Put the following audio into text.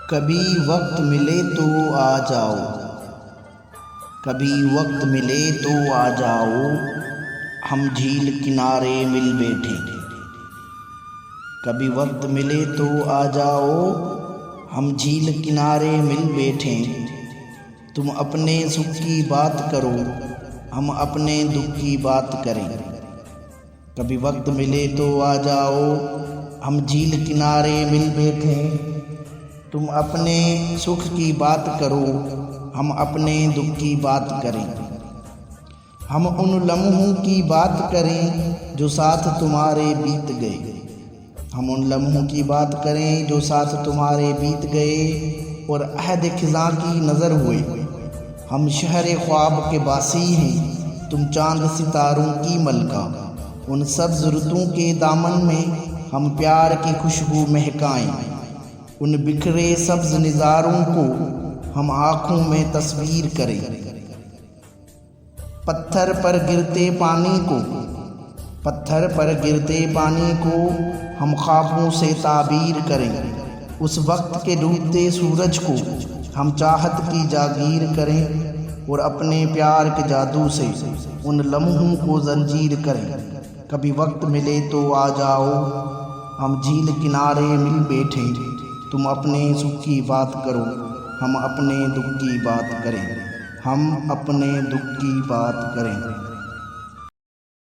कभी वक्त मिले तो आ जाओ, कभी वक्त मिले तो आ जाओ, हम झील किनारे मिल बैठे। कभी वक्त मिले तो आ जाओ, हम झील किनारे मिल बैठे। तुम अपने सुख की बात करो, हम अपने दुख की बात करें। कभी वक्त मिले तो आ जाओ, हम झील किनारे मिल बैठे। तुम अपने सुख की बात करो, हम अपने दुख की बात करें। हम उन लम्हों की बात करें जो साथ तुम्हारे बीत गए। हम उन लम्हों की बात करें जो साथ तुम्हारे बीत गए और अहद खिज़ां की नज़र हुए। हम शहर ख्वाब के बासी हैं, तुम चांद सितारों की मलका। उन सब्ज़ रुतों के दामन में हम प्यार की खुशबू महकाएं। उन बिखरे सब्ज़ निज़ारों को हम आँखों में तस्वीर करें। पत्थर पर गिरते पानी को, पत्थर पर गिरते पानी को हम ख्वाबों से ताबीर करें। उस वक्त के डूबते सूरज को हम चाहत की जागीर करें और अपने प्यार के जादू से उन लम्हों को जंजीर करें। कभी वक्त मिले तो आ जाओ, हम झील किनारे मिल बैठे। तुम अपने सुख की बात करो, हम अपने दुख की बात करें। हम अपने दुख की बात करें।